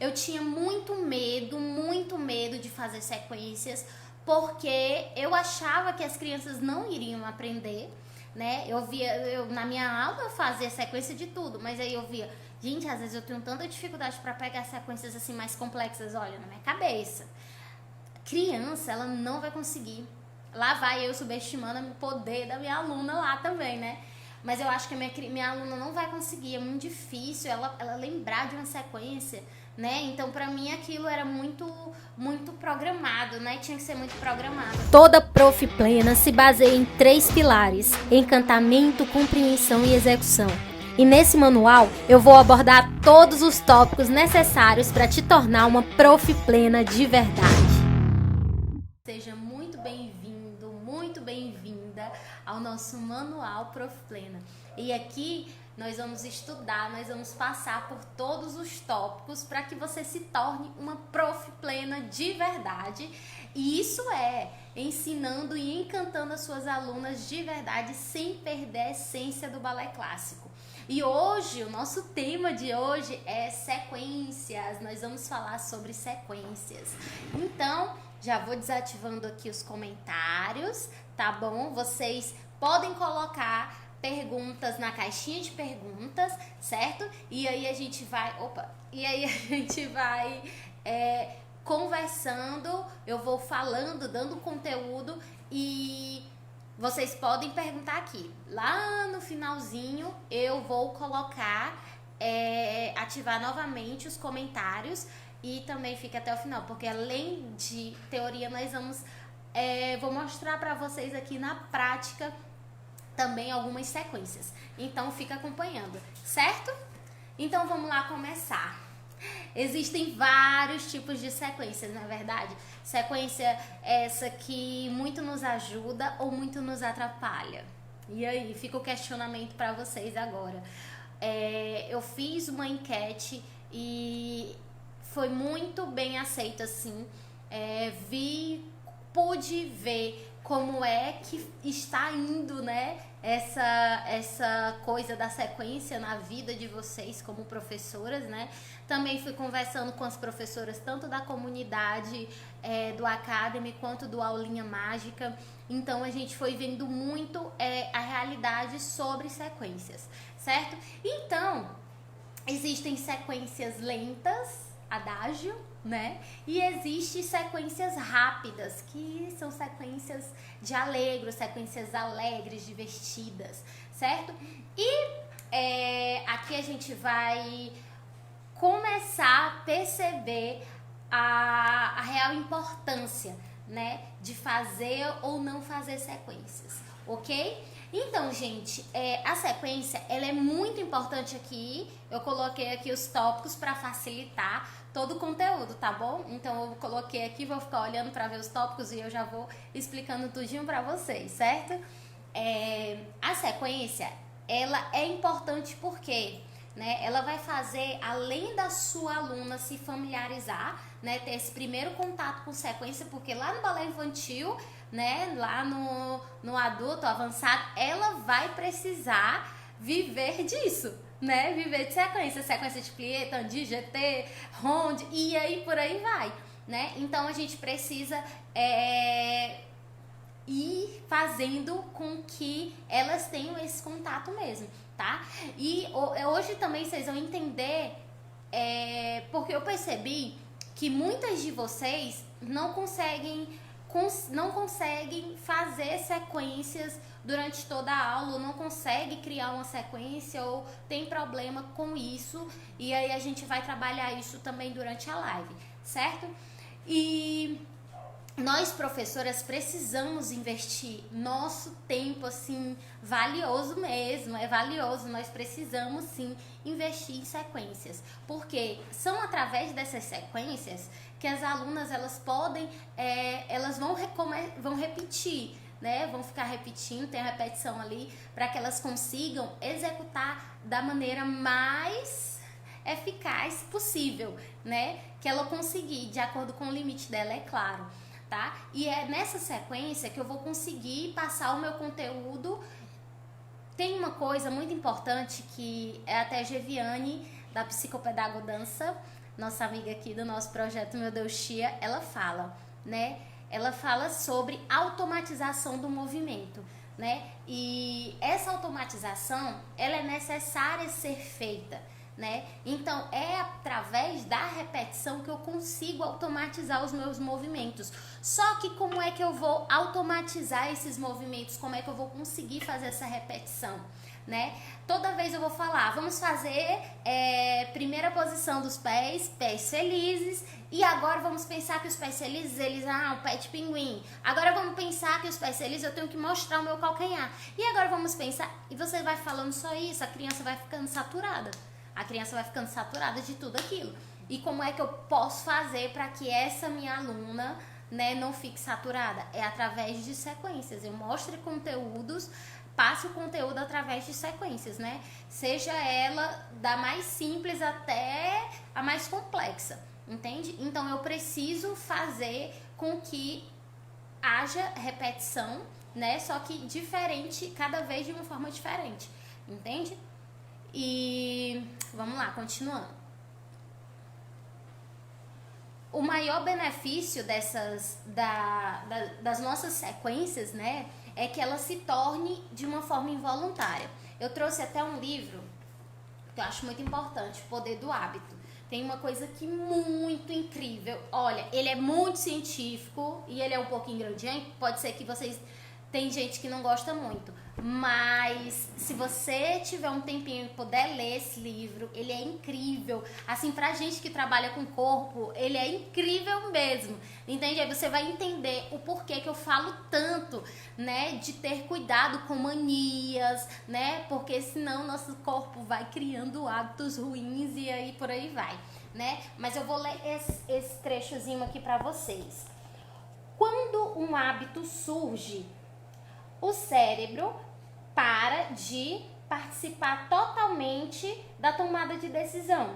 eu tinha muito medo de fazer sequências, porque eu achava que as crianças não iriam aprender, né? Na minha aula eu fazia sequência de tudo, mas aí eu via, gente, às vezes eu tenho tanta dificuldade para pegar sequências assim mais complexas, olha, na minha cabeça. Criança, ela não vai conseguir. Lá vai eu subestimando o poder da minha aluna lá também, né? Mas eu acho que a minha aluna não vai conseguir, é muito difícil ela lembrar de uma sequência, né? Então, pra mim, aquilo era muito programado, né? Tinha que ser muito programado. Toda prof plena se baseia em 3 pilares: encantamento, compreensão e execução. E nesse manual eu vou abordar todos os tópicos necessários para te tornar uma prof plena de verdade. Seja muito bem-vindo, muito bem-vinda ao nosso manual Prof Plena. E aqui nós vamos estudar, nós vamos passar por todos os tópicos para que você se torne uma prof plena de verdade. E isso é ensinando e encantando as suas alunas de verdade, sem perder a essência do balé clássico. E hoje, o nosso tema de hoje é sequências. Nós vamos falar sobre sequências. Então, já vou desativando aqui os comentários, tá bom? Vocês podem colocar perguntas na caixinha de perguntas, certo? E aí a gente vai... conversando, eu vou falando, dando conteúdo e vocês podem perguntar aqui. Lá no finalzinho eu vou colocar, ativar novamente os comentários e também fica até o final, porque além de teoria nós vou mostrar para vocês aqui na prática também algumas sequências. Então fica acompanhando, certo? Então vamos lá começar. Existem vários tipos de sequências, na verdade. Sequência essa que muito nos ajuda ou muito nos atrapalha. E aí, fica o questionamento para vocês agora. Eu fiz uma enquete e foi muito bem aceito, assim. Pude ver como é que está indo, né, essa coisa da sequência na vida de vocês como professoras, né? Também fui conversando com as professoras tanto da comunidade do Academy quanto do Aulinha Mágica. Então a gente foi vendo muito a realidade sobre sequências, certo? Então, existem sequências lentas, adágio, né? E existem sequências rápidas, que são sequências de alegro, sequências alegres, divertidas, certo? E aqui a gente vai começar a perceber a real importância, né, de fazer ou não fazer sequências, ok? Então, gente, a sequência, ela é muito importante aqui. Eu coloquei aqui os tópicos para facilitar todo o conteúdo, tá bom? Então, eu coloquei aqui, vou ficar olhando para ver os tópicos e eu já vou explicando tudinho para vocês, certo? A sequência, ela é importante porque, né, ela vai fazer, além da sua aluna se familiarizar, né, ter esse primeiro contato com sequência, porque lá no balé infantil, né, lá no adulto avançado, ela vai precisar viver disso, né, viver de sequência de plié, tandi, GT, ronde, e aí por aí vai, né, então a gente precisa ir fazendo com que elas tenham esse contato mesmo, tá? E hoje também vocês vão entender, porque eu percebi que muitas de vocês não conseguem fazer sequências durante toda a aula, ou não consegue criar uma sequência, ou tem problema com isso, e aí a gente vai trabalhar isso também durante a live, certo? E nós, professoras, precisamos investir nosso tempo, assim, valioso mesmo, é valioso, nós precisamos, sim, investir em sequências, porque são através dessas sequências que as alunas, elas podem, elas vão repetir, né, vão ficar repetindo, tem a repetição ali, para que elas consigam executar da maneira mais eficaz possível, né, que ela conseguir, de acordo com o limite dela, é claro. Tá? E é nessa sequência que eu vou conseguir passar o meu conteúdo. Tem uma coisa muito importante que até a Geviane, da Psicopedagodança, nossa amiga aqui do nosso projeto Meu Deus Tia, ela fala, né? Ela fala sobre automatização do movimento, né? E essa automatização, ela é necessária ser feita, né? Então, é através da repetição que eu consigo automatizar os meus movimentos. Só que como é que eu vou automatizar esses movimentos? Como é que eu vou conseguir fazer essa repetição, né? Toda vez eu vou falar, vamos fazer primeira posição dos pés, pés felizes, e agora vamos pensar que os pés felizes, o pé de pinguim. Agora vamos pensar que os pés felizes eu tenho que mostrar o meu calcanhar. E agora vamos pensar, e você vai falando só isso, a criança vai ficando saturada. A criança vai ficando saturada de tudo aquilo. E como é que eu posso fazer para que essa minha aluna, né, não fique saturada? É através de sequências. Eu mostro conteúdos, passe o conteúdo através de sequências, né? Seja ela da mais simples até a mais complexa, entende? Então eu preciso fazer com que haja repetição, né? Só que diferente, cada vez de uma forma diferente, entende? E vamos lá, continuando. O maior benefício das nossas sequências, né, é que ela se torne de uma forma involuntária. Eu trouxe até um livro que eu acho muito importante, O Poder do Hábito. Tem uma coisa aqui muito incrível. Olha, ele é muito científico e ele é um pouquinho grandinho. Pode ser que vocês... Tem gente que não gosta muito. Mas se você tiver um tempinho e puder ler esse livro, ele é incrível. Assim, pra gente que trabalha com corpo, ele é incrível mesmo. Entende? Aí você vai entender o porquê que eu falo tanto, né? De ter cuidado com manias, né? Porque senão nosso corpo vai criando hábitos ruins e aí por aí vai, né? Mas eu vou ler esse trechozinho aqui pra vocês. Quando um hábito surge, o cérebro para de participar totalmente da tomada de decisão.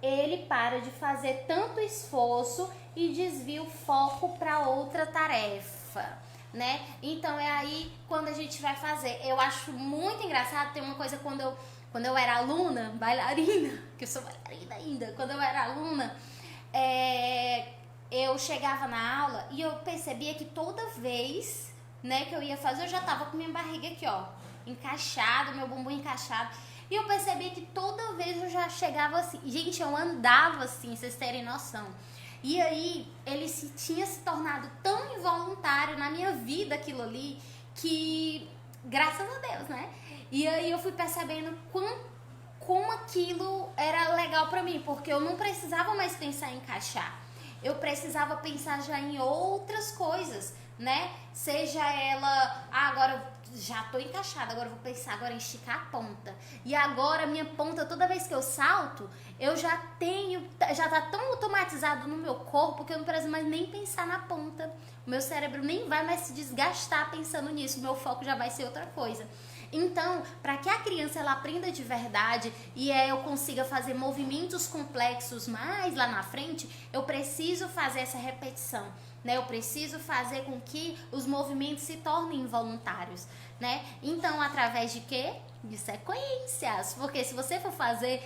Ele para de fazer tanto esforço e desvia o foco para outra tarefa, né? Então é aí quando a gente vai fazer. Eu acho muito engraçado, tem uma coisa quando eu era aluna, bailarina, que eu sou bailarina ainda, quando eu era aluna, eu chegava na aula e eu percebia que toda vez, né, que eu ia fazer, eu já tava com minha barriga aqui, ó, encaixada, meu bumbum encaixado. E eu percebi que toda vez eu já chegava assim. Gente, eu andava assim, vocês terem noção. E aí, ele tinha se tornado tão involuntário na minha vida aquilo ali, que, graças a Deus, né? E aí eu fui percebendo como aquilo era legal pra mim, porque eu não precisava mais pensar em encaixar. Eu precisava pensar já em outras coisas, né? Seja ela, agora eu já tô encaixada, agora eu vou pensar agora em esticar a ponta. E agora a minha ponta, toda vez que eu salto, eu já tá tão automatizado no meu corpo que eu não preciso mais nem pensar na ponta. O meu cérebro nem vai mais se desgastar pensando nisso, o meu foco já vai ser outra coisa. Então, para que a criança ela aprenda de verdade e eu consiga fazer movimentos complexos mais lá na frente, eu preciso fazer essa repetição, né? Eu preciso fazer com que os movimentos se tornem involuntários, né? Então, através de quê? De sequências. Porque se você for fazer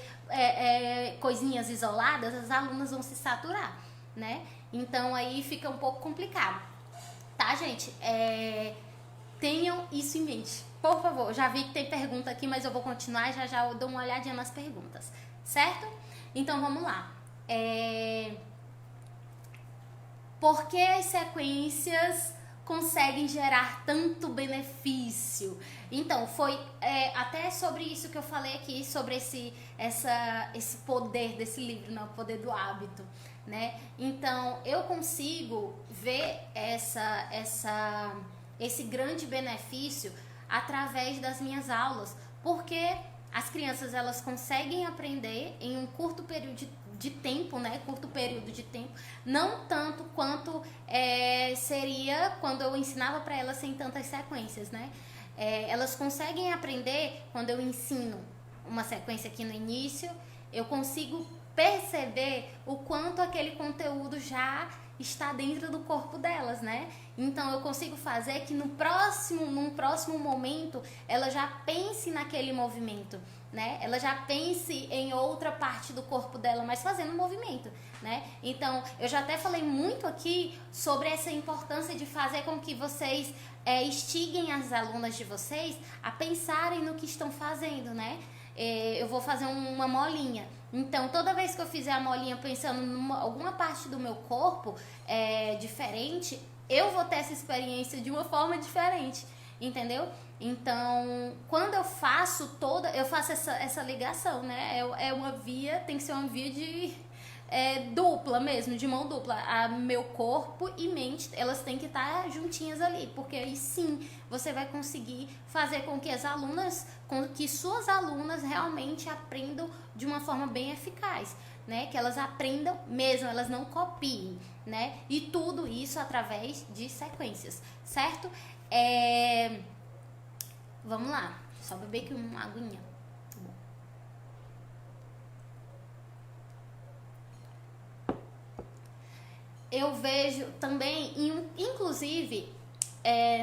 coisinhas isoladas, as alunas vão se saturar, né? Então, aí fica um pouco complicado. Tá, gente? Tenham isso em mente. Por favor, já vi que tem pergunta aqui, mas eu vou continuar e já eu dou uma olhadinha nas perguntas, certo? Então, vamos lá. Por que as sequências conseguem gerar tanto benefício? Então, foi até sobre isso que eu falei aqui, sobre esse poder desse livro, né? O Poder do Hábito, né? Então, eu consigo ver esse grande benefício através das minhas aulas, porque as crianças elas conseguem aprender em um curto período de tempo, né? Curto período de tempo, não tanto quanto seria quando eu ensinava para elas sem tantas sequências, né? Elas conseguem aprender quando eu ensino uma sequência aqui no início, eu consigo perceber o quanto aquele conteúdo já está dentro do corpo delas, né? Então eu consigo fazer que num próximo momento ela já pense naquele movimento, né? Ela já pense em outra parte do corpo dela, mas fazendo movimento, né? Então, eu já até falei muito aqui sobre essa importância de fazer com que vocês instiguem as alunas de vocês a pensarem no que estão fazendo, né? Eu vou fazer uma molinha. Então, toda vez que eu fizer a molinha pensando em alguma parte do meu corpo diferente, eu vou ter essa experiência de uma forma diferente, entendeu? Então, quando eu faço essa ligação, né? Uma via, tem que ser uma via de dupla mesmo, de mão dupla. Meu corpo e mente, elas têm que estar juntinhas ali, porque aí sim você vai conseguir fazer com que suas alunas realmente aprendam de uma forma bem eficaz, né? Que elas aprendam mesmo, elas não copiem, né? E tudo isso através de sequências, certo? Vamos lá, só beber aqui uma aguinha. Eu vejo também, inclusive,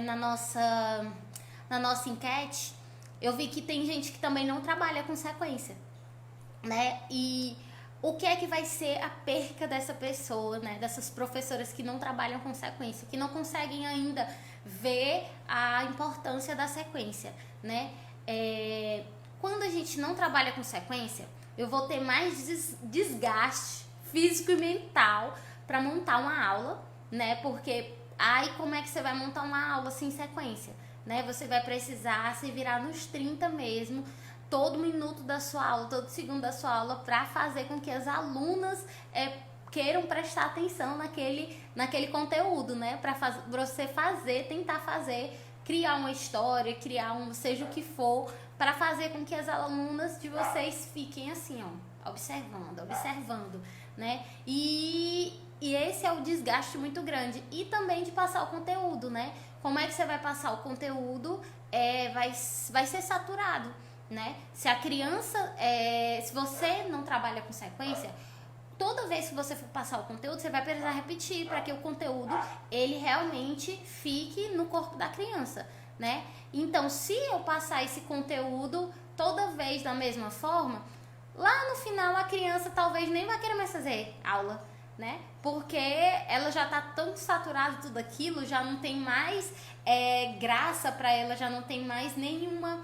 na nossa enquete, eu vi que tem gente que também não trabalha com sequência, né? E o que é que vai ser a perca dessa pessoa, né? Dessas professoras que não trabalham com sequência, que não conseguem ainda ver a importância da sequência, né? Quando a gente não trabalha com sequência, eu vou ter mais desgaste físico e mental para montar uma aula, né? Porque como é que você vai montar uma aula sem sequência, né? Você vai precisar se virar nos 30 mesmo, todo minuto da sua aula, todo segundo da sua aula, para fazer com que as alunas queiram prestar atenção naquele conteúdo, né? Para você tentar fazer, criar uma história, seja o que for, para fazer com que as alunas de vocês fiquem assim, ó, observando, né? E esse é o desgaste muito grande. E também de passar o conteúdo, né? Como é que você vai passar o conteúdo? Vai ser saturado, né? Se a criança, se você não trabalha com sequência, toda vez que você for passar o conteúdo, você vai precisar repetir para que o conteúdo, ele realmente fique no corpo da criança, né? Então, se eu passar esse conteúdo toda vez da mesma forma, lá no final a criança talvez nem vai querer mais fazer aula, né? Porque ela já tá tão saturada de tudo aquilo, já não tem mais graça para ela, já não tem mais nenhuma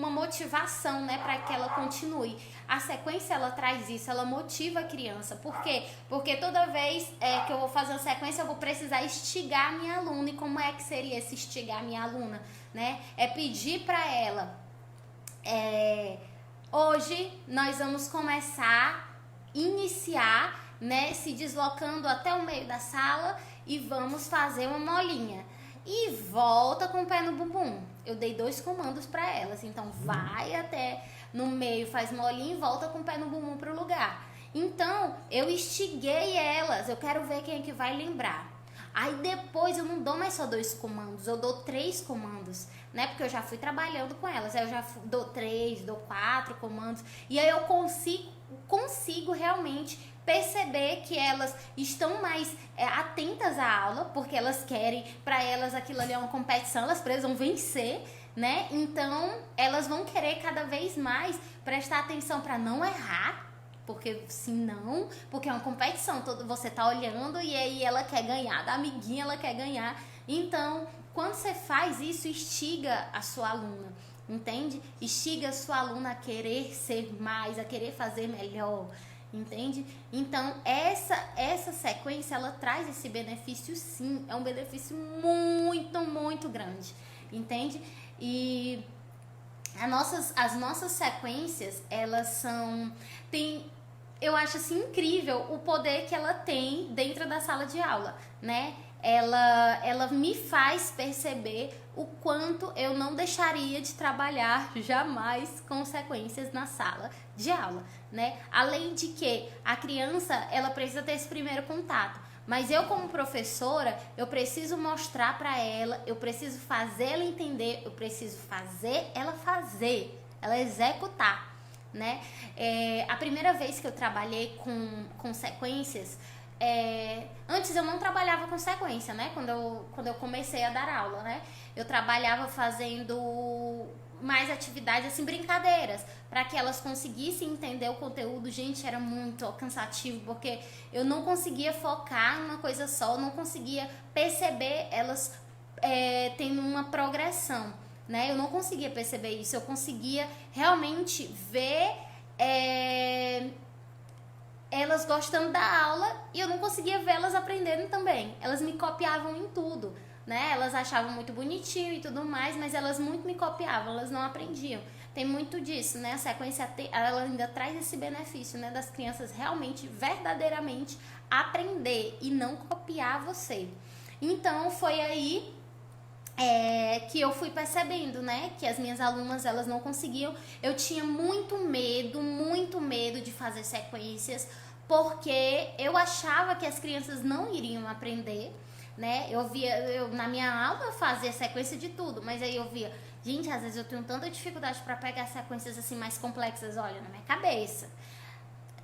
motivação, né, para que ela continue. A sequência, ela traz isso, ela motiva a criança. Por quê? Porque toda vez que eu vou fazer uma sequência, eu vou precisar instigar a minha aluna. E como é que seria esse instigar a minha aluna, né? Pedir para ela, hoje nós vamos iniciar, né, se deslocando até o meio da sala e vamos fazer uma molinha. E volta com o pé no bumbum. Eu dei 2 comandos para elas. Então, vai até no meio, faz molinha e volta com o pé no bumbum pro lugar. Então, eu instiguei elas. Eu quero ver quem é que vai lembrar. Aí, depois, eu não dou mais só 2 comandos. Eu dou 3 comandos, né? Porque eu já fui trabalhando com elas. Aí, eu já dou 3, dou 4 comandos. E aí, eu consigo realmente perceber que elas estão mais atentas à aula, porque elas querem, para elas aquilo ali é uma competição, elas precisam vencer, né? Então, elas vão querer cada vez mais prestar atenção para não errar, porque senão, porque é uma competição, você tá olhando e aí ela quer ganhar, da amiguinha ela quer ganhar. Então, quando você faz isso, instiga a sua aluna, entende? Instiga a sua aluna a querer ser mais, a querer fazer melhor, entende? Então, essa sequência, ela traz esse benefício, sim. É um benefício muito, muito grande, entende? E as nossas sequências, elas eu acho assim incrível o poder que ela tem dentro da sala de aula, né? Ela me faz perceber o quanto eu não deixaria de trabalhar jamais com sequências na sala de aula, né? Além de que a criança, ela precisa ter esse primeiro contato, mas eu como professora, eu preciso mostrar para ela, eu preciso fazer ela entender, eu preciso fazer ela executar, né? A primeira vez que eu trabalhei com sequências, antes eu não trabalhava com sequência, né? Quando eu comecei a dar aula, né? Eu trabalhava fazendo mais atividades, assim, brincadeiras, para que elas conseguissem entender o conteúdo. Gente, era muito cansativo, porque eu não conseguia focar em uma coisa só, eu não conseguia perceber elas tendo uma progressão, né? Eu não conseguia perceber isso, eu conseguia realmente ver elas gostando da aula e eu não conseguia ver elas aprendendo também. Elas me copiavam em tudo, né? Elas achavam muito bonitinho e tudo mais, mas elas muito me copiavam, elas não aprendiam. Tem muito disso, né? A sequência, ela ainda traz esse benefício, né? Das crianças realmente, verdadeiramente aprender e não copiar você. Então, foi aí que eu fui percebendo, né, que as minhas alunas, elas não conseguiam. Eu tinha muito medo de fazer sequências, porque eu achava que as crianças não iriam aprender, né? Eu na minha aula eu fazia sequência de tudo, mas aí eu via, gente, às vezes eu tenho tanta dificuldade para pegar sequências assim mais complexas, olha, na minha cabeça.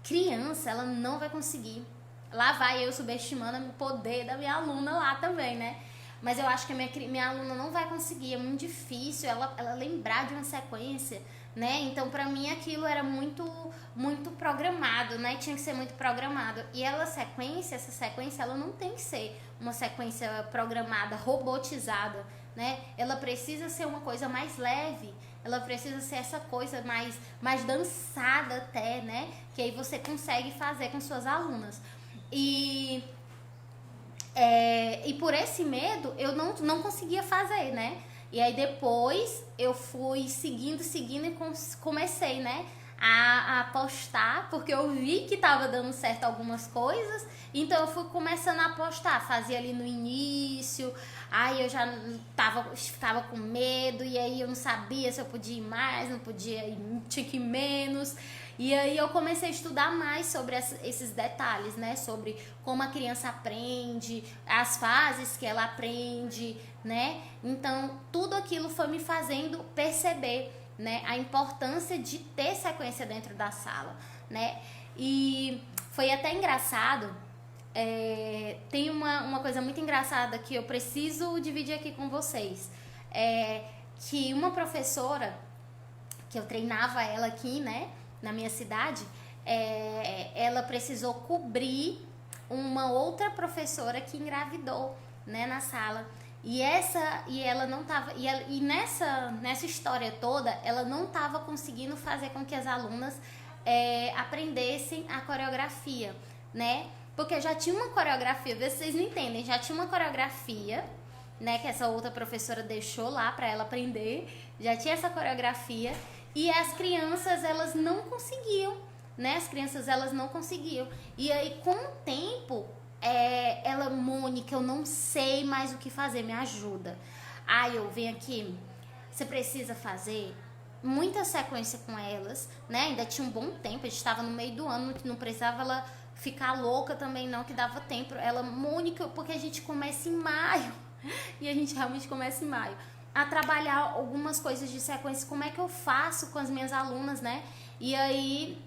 Criança, ela não vai conseguir. Lá vai eu subestimando o poder da minha aluna lá também, né? Mas eu acho que a minha aluna não vai conseguir, é muito difícil ela lembrar de uma sequência, né? Então, pra mim, aquilo era muito programado, né? Tinha que ser muito programado. E essa sequência, ela não tem que ser uma sequência programada, robotizada, né? Ela precisa ser uma coisa mais leve, ela precisa ser essa coisa mais dançada até, né? Que aí você consegue fazer com suas alunas. E por esse medo, eu não conseguia fazer, né? E aí depois eu fui seguindo e comecei, né? A apostar, porque eu vi que tava dando certo algumas coisas, então eu fui começando a apostar, fazia ali no início, aí eu já tava com medo, e aí eu não sabia se eu podia ir mais, não podia ir, tinha que ir menos. E aí eu comecei a estudar mais sobre esses detalhes, né? Sobre como a criança aprende, as fases que ela aprende, né? Então, tudo aquilo foi me fazendo perceber, né, a importância de ter sequência dentro da sala, né? E foi até engraçado, tem uma coisa muito engraçada que eu preciso dividir aqui com vocês. Que uma professora, que eu treinava ela aqui, né, na minha cidade, ela precisou cobrir uma outra professora que engravidou, né, na sala. E ela não tava, e nessa história toda, ela não estava conseguindo fazer com que as alunas aprendessem a coreografia, né? Porque já tinha uma coreografia, vocês não entendem, já tinha uma coreografia, né, que essa outra professora deixou lá para ela aprender, já tinha essa coreografia, e as crianças, elas não conseguiam, né? As crianças, elas não conseguiam. E aí, com o tempo, Mônica, eu não sei mais o que fazer, me ajuda. Aí eu venho aqui, você precisa fazer muita sequência com elas, né? Ainda tinha um bom tempo, a gente estava no meio do ano, não precisava ela ficar louca também não, que dava tempo. Ela, Mônica, porque a gente começa em maio, e a gente realmente começa em maio, a trabalhar algumas coisas de sequência, como é que eu faço com as minhas alunas, né? E aí,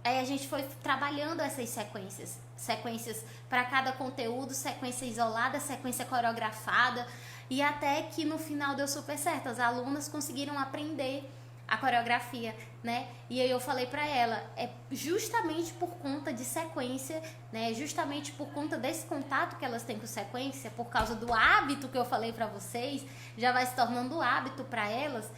aí a gente foi trabalhando essas sequências para cada conteúdo, sequência isolada, sequência coreografada, e até que no final deu super certo, as alunas conseguiram aprender a coreografia, né? E aí eu falei pra ela, justamente por conta de sequência, né? Justamente por conta desse contato que elas têm com sequência, por causa do hábito que eu falei pra vocês, já vai se tornando hábito pra elas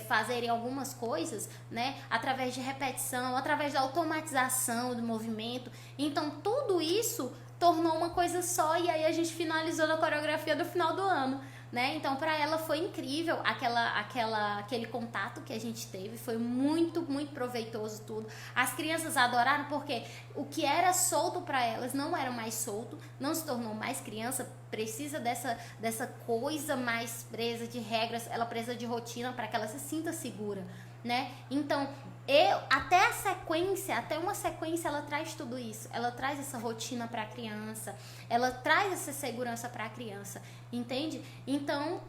fazerem algumas coisas, né? Através de repetição, através da automatização do movimento. Então tudo isso tornou uma coisa só, e aí a gente finalizou na coreografia do final do ano, né? Então, para ela foi incrível aquele contato que a gente teve, foi muito proveitoso tudo. As crianças adoraram porque o que era solto para elas não era mais solto, não se tornou mais criança, precisa dessa coisa mais presa de regras, ela precisa de rotina para que ela se sinta segura, né? Então, até uma sequência, ela traz tudo isso. Ela traz essa rotina para a criança, ela traz essa segurança para a criança, entende? Então,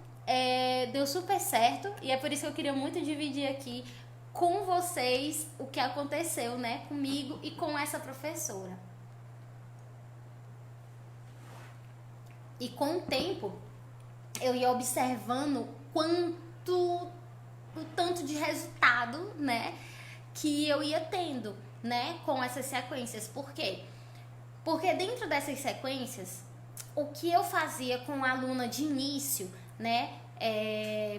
deu super certo, e é por isso que eu queria muito dividir aqui com vocês o que aconteceu, né, comigo e com essa professora. E com o tempo, eu ia observando o tanto de resultado, né, que eu ia tendo, né, com essas sequências. Por quê? Porque dentro dessas sequências, o que eu fazia com a aluna de início, né,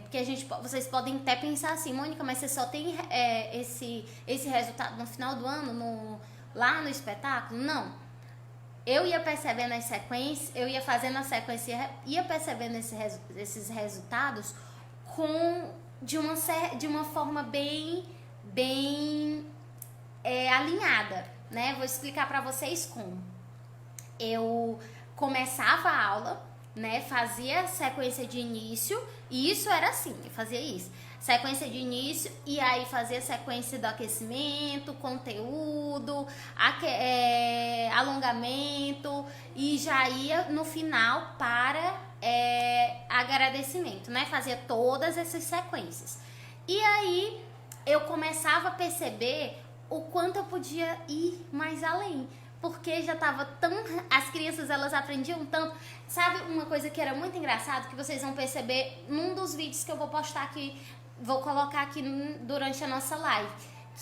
porque vocês podem até pensar assim, Mônica, mas você só tem esse resultado no final do ano, lá no espetáculo? Não. Eu ia percebendo as sequências, eu ia fazendo a sequência, ia percebendo esses resultados de uma forma bem alinhada, né? Vou explicar para vocês como. Eu começava a aula, né? Fazia a sequência de início, e isso era assim, eu fazia isso. Sequência de início, e aí fazia sequência do aquecimento, conteúdo, alongamento, e já ia no final para agradecimento, né? Fazia todas essas sequências. E aí eu começava a perceber o quanto eu podia ir mais além, porque já tava as crianças, elas aprendiam tanto. Sabe uma coisa que era muito engraçado, que vocês vão perceber num dos vídeos que eu vou postar aqui, vou colocar aqui durante a nossa live,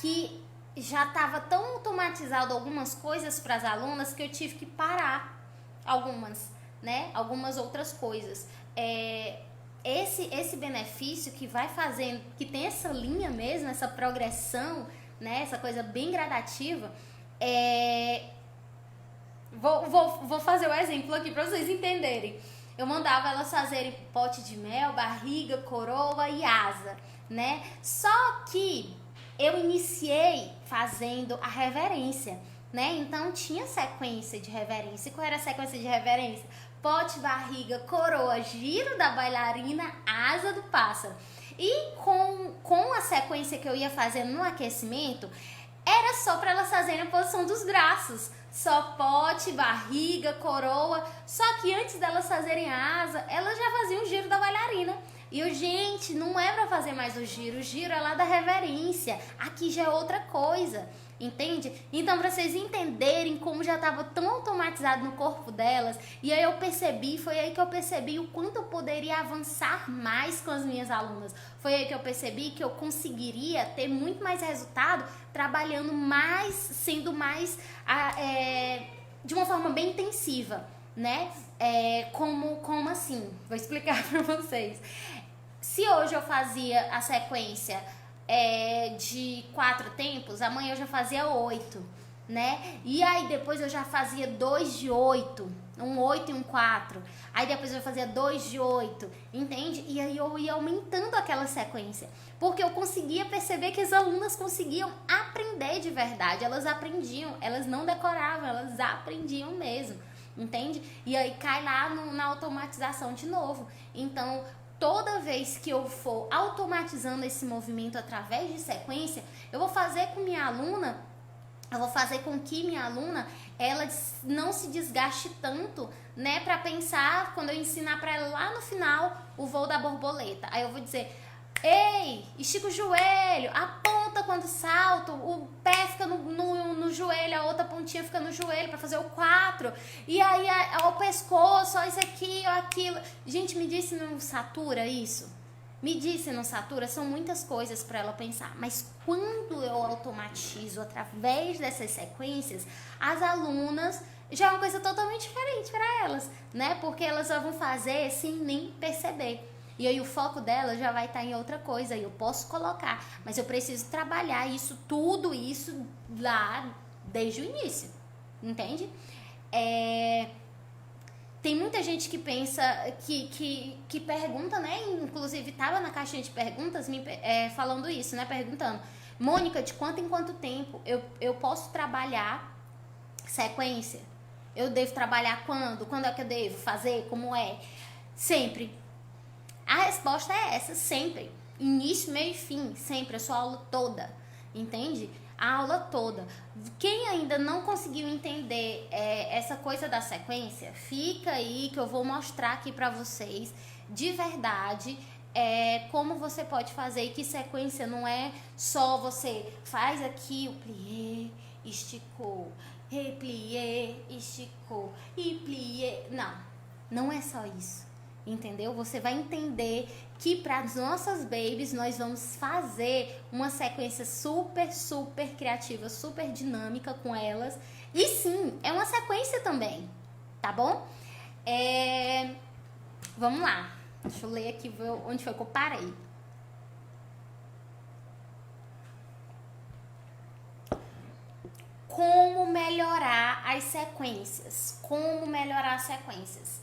que já tava tão automatizado algumas coisas para as alunas que eu tive que parar algumas, né? Algumas outras coisas. Esse benefício que vai fazendo, que tem essa linha mesmo, essa progressão, né? Essa coisa bem gradativa, Vou fazer o exemplo aqui para vocês entenderem. Eu mandava elas fazerem pote de mel, barriga, coroa e asa, né? Só que eu iniciei fazendo a reverência, né? Então tinha sequência de reverência. Qual era a sequência de reverência? Pote, barriga, coroa, giro da bailarina, asa do pássaro. E com a sequência que eu ia fazendo no aquecimento, era só para elas fazerem a posição dos braços. Só pote, barriga, coroa. Só que antes delas fazerem a asa, elas já faziam o giro da bailarina. E eu, gente, não é pra fazer mais o giro é lá da reverência. Aqui já é outra coisa, entende? Então, pra vocês entenderem como já estava tão automatizado no corpo delas, e aí foi aí que eu percebi o quanto eu poderia avançar mais com as minhas alunas. Foi aí que eu percebi que eu conseguiria ter muito mais resultado trabalhando mais, sendo mais, de uma forma bem intensiva, né? Como assim? Vou explicar pra vocês. Se hoje eu fazia a sequência de 4 tempos, amanhã eu já fazia 8, né? E aí depois eu já fazia 2 de 8, um 8 e um 4. Aí depois eu fazia 2 de 8, entende? E aí eu ia aumentando aquela sequência, porque eu conseguia perceber que as alunas conseguiam aprender de verdade. Elas aprendiam, elas não decoravam, elas aprendiam mesmo, entende? E aí cai lá na automatização de novo. Então, toda vez que eu for automatizando esse movimento através de sequência, eu vou fazer com minha aluna, ela não se desgaste tanto, né, para pensar, quando eu ensinar para ela lá no final o voo da borboleta. Aí eu vou dizer: ei, estica o joelho, aponta quando salto, o pé fica no joelho, a outra pontinha fica no joelho para fazer o 4. E aí o pescoço, ó, isso aqui, ó, aquilo. Gente, me disse, não satura isso? Me disse, não satura? São muitas coisas para ela pensar. Mas quando eu automatizo através dessas sequências, as alunas já é uma coisa totalmente diferente para elas, né? Porque elas já vão fazer sem nem perceber. E aí o foco dela já vai estar em outra coisa, e eu posso colocar, mas eu preciso trabalhar tudo isso lá desde o início, entende? Tem muita gente que pensa, que pergunta, né? Inclusive estava na caixinha de perguntas falando isso, né? Perguntando: Mônica, de quanto em quanto tempo eu posso trabalhar sequência? Eu devo trabalhar quando? Quando é que eu devo fazer? Como é? Sempre. A resposta é essa, sempre. Início, meio e fim, sempre. A sua aula toda, entende? A aula toda. Quem ainda não conseguiu entender essa coisa da sequência, fica aí que eu vou mostrar aqui pra vocês, de verdade, como você pode fazer, e que sequência não é só você faz aqui o plié, esticou, replié, esticou e plié. Não é só isso. entendeu? Você vai entender que para as nossas babies nós vamos fazer uma sequência super, super criativa, super dinâmica com elas. E sim, é uma sequência também, tá bom? Vamos lá. Deixa eu ler aqui ver onde foi que eu parei. Como melhorar as sequências? Como melhorar as sequências?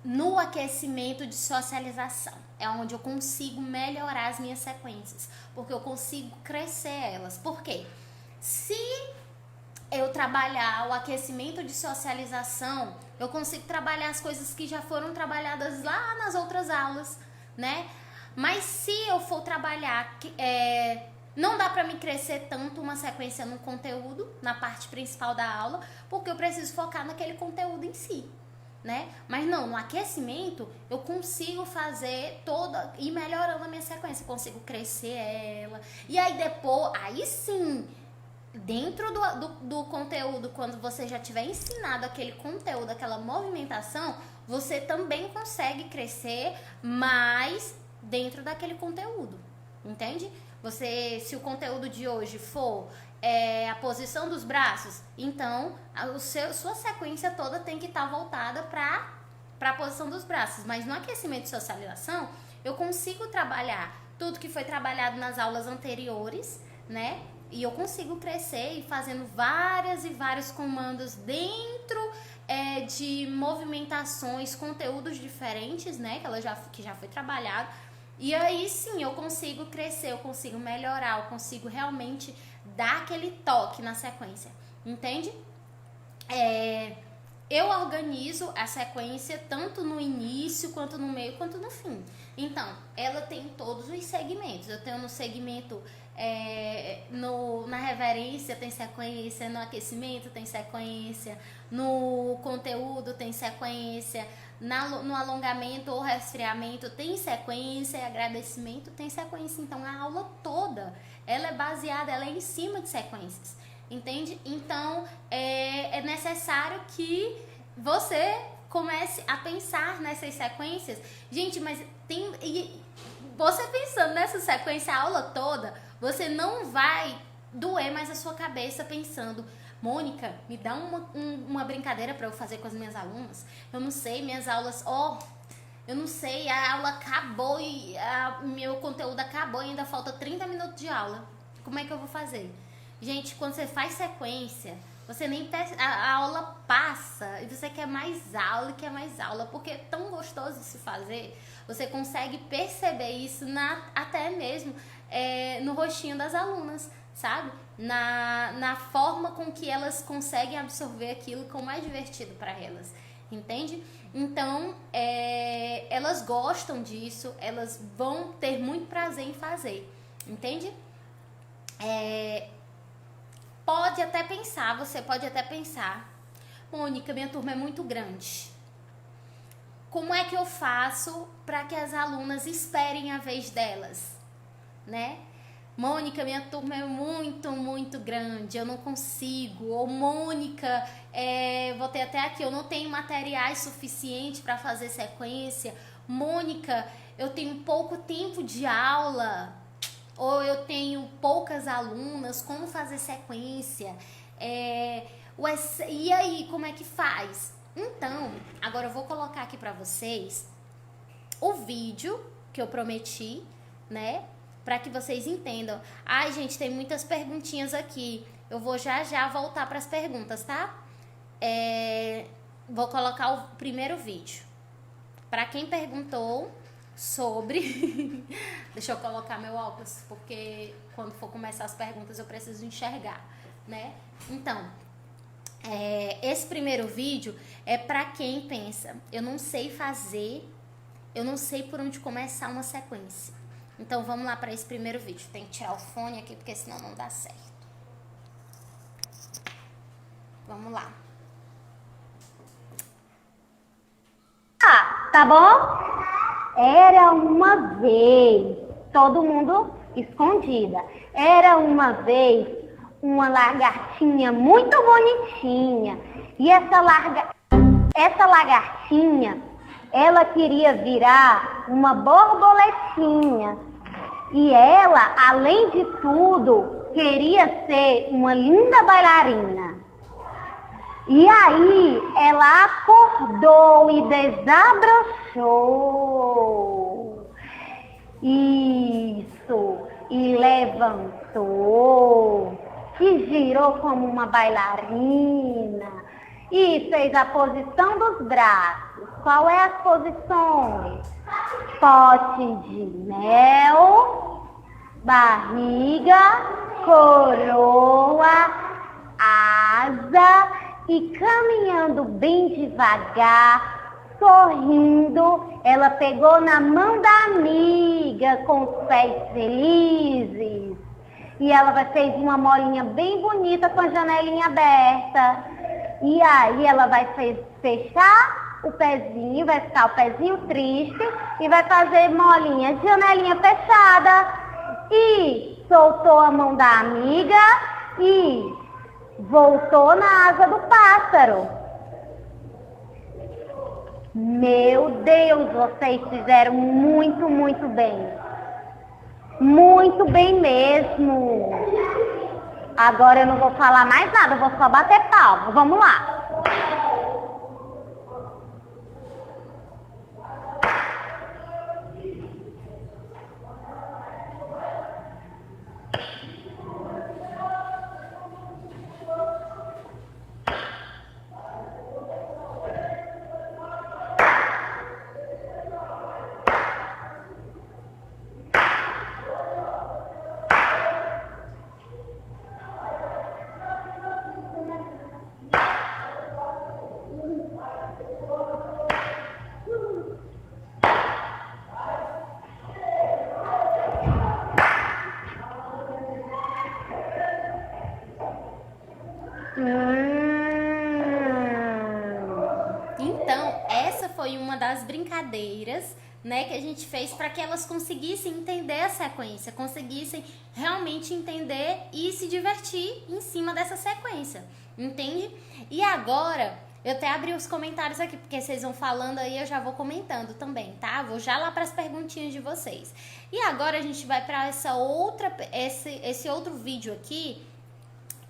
No aquecimento de socialização é onde eu consigo melhorar as minhas sequências, porque eu consigo crescer elas. Por quê? Se eu trabalhar o aquecimento de socialização, eu consigo trabalhar as coisas que já foram trabalhadas lá nas outras aulas, né? Mas se eu for trabalhar, não dá para me crescer tanto uma sequência no conteúdo, na parte principal da aula, porque eu preciso focar naquele conteúdo em si, né? Mas não, no aquecimento eu consigo fazer toda e melhorando a minha sequência, consigo crescer ela. E aí depois, aí sim, dentro do conteúdo, quando você já tiver ensinado aquele conteúdo, aquela movimentação, você também consegue crescer mais dentro daquele conteúdo, entende? Se o conteúdo de hoje for a posição dos braços, então sua sequência toda tem que estar voltada para a posição dos braços. Mas no aquecimento de socialização, eu consigo trabalhar tudo que foi trabalhado nas aulas anteriores, né? E eu consigo crescer e fazendo várias e vários comandos dentro de movimentações, conteúdos diferentes, né? Que já foi trabalhado. E aí sim, eu consigo crescer, eu consigo melhorar, eu consigo realmente dar aquele toque na sequência, entende? Eu organizo a sequência tanto no início, quanto no meio, quanto no fim. Então, ela tem todos os segmentos. Eu tenho no segmento, na reverência tem sequência, no aquecimento tem sequência, no conteúdo tem sequência, no alongamento ou resfriamento tem sequência, e agradecimento tem sequência. Então, a aula toda, ela é em cima de sequências. Entende? Então, é necessário que você comece a pensar nessas sequências. Gente, mas você pensando nessa sequência a aula toda, você não vai doer mais a sua cabeça pensando: Mônica, me dá uma brincadeira para eu fazer com as minhas alunas. Eu não sei, minhas aulas, eu não sei, a aula acabou e meu conteúdo acabou e ainda falta 30 minutos de aula. Como é que eu vou fazer? Gente, quando você faz sequência, você nem a aula passa e você quer mais aula e quer mais aula, porque é tão gostoso de se fazer. Você consegue perceber isso até mesmo no rostinho das alunas, sabe? Na forma com que elas conseguem absorver aquilo, como é divertido para elas, entende? Então, elas gostam disso, elas vão ter muito prazer em fazer, entende? Você pode até pensar: Mônica, minha turma é muito grande. Como é que eu faço para que as alunas esperem a vez delas, né? Mônica, minha turma é muito, muito grande, eu não consigo. Ou Mônica, vou ter até aqui, eu não tenho materiais suficientes para fazer sequência. Mônica, eu tenho pouco tempo de aula. Ou eu tenho poucas alunas, como fazer sequência? E aí, como é que faz? Então, agora eu vou colocar aqui pra vocês o vídeo que eu prometi, né? Pra que vocês entendam. Ai, gente, tem muitas perguntinhas aqui. Eu vou já voltar pras perguntas, tá? Vou colocar o primeiro vídeo. Pra quem perguntou sobre... Deixa eu colocar meu óculos, porque quando for começar as perguntas eu preciso enxergar, né? Então, esse primeiro vídeo é pra quem pensa: eu não sei fazer, eu não sei por onde começar uma sequência. Então, vamos lá para esse primeiro vídeo. Tem que tirar o fone aqui, porque senão não dá certo. Vamos lá. Tá bom? Era uma vez, todo mundo escondida. Era uma vez uma lagartinha muito bonitinha. E essa lagartinha Ela queria virar uma borboletinha. E ela, além de tudo, queria ser uma linda bailarina. E aí, ela acordou e desabrochou. Isso. E levantou. E girou como uma bailarina. E fez a posição dos braços. Qual é as posições? Pote de mel, barriga, coroa, asa e caminhando bem devagar, sorrindo, ela pegou na mão da amiga com os pés felizes. E ela fez uma molinha bem bonita com a janelinha aberta. E aí ela vai fechar o pezinho, vai ficar o pezinho triste e vai fazer molinha de janelinha fechada. E soltou a mão da amiga e voltou na asa do pássaro. Meu Deus, vocês fizeram muito, muito bem. Muito bem mesmo. Agora eu não vou falar mais nada, eu vou só bater palma. Vamos lá. Então, essa foi uma das brincadeiras, né, que a gente fez para que elas conseguissem entender a sequência, conseguissem realmente entender e se divertir em cima dessa sequência, entende? E agora, eu até abri os comentários aqui, porque vocês vão falando aí, eu já vou comentando também, tá? Vou já lá para as perguntinhas de vocês. E agora a gente vai para esse outro vídeo aqui,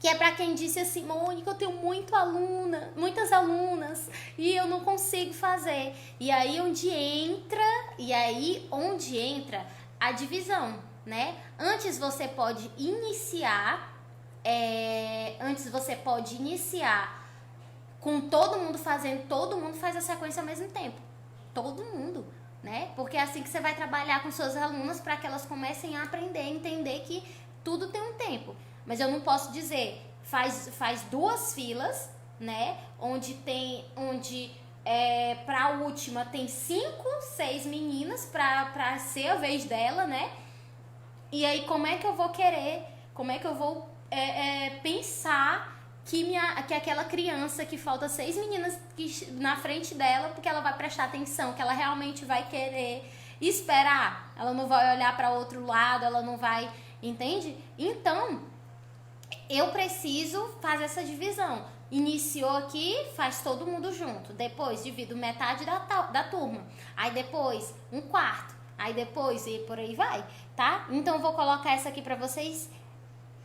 que é para quem disse assim, Mônica, eu tenho muitas alunas e eu não consigo fazer. E aí onde entra a divisão, né? Antes você pode iniciar com todo mundo fazendo, todo mundo faz a sequência ao mesmo tempo. Todo mundo, né? Porque é assim que você vai trabalhar com suas alunas para que elas comecem a aprender, entender que tudo tem um tempo. Mas eu não posso dizer, faz duas filas, né? Onde para a última tem 5, 6 meninas para ser a vez dela, né? E aí como é que eu vou pensar que aquela criança que falta 6 meninas na frente dela, porque ela vai prestar atenção, que ela realmente vai querer esperar, ela não vai olhar para outro lado, ela não vai, entende? Então, eu preciso fazer essa divisão. Iniciou aqui, faz todo mundo junto. Depois, divido metade da turma. Aí depois, um quarto. Aí depois, e por aí vai, tá? Então, eu vou colocar essa aqui pra vocês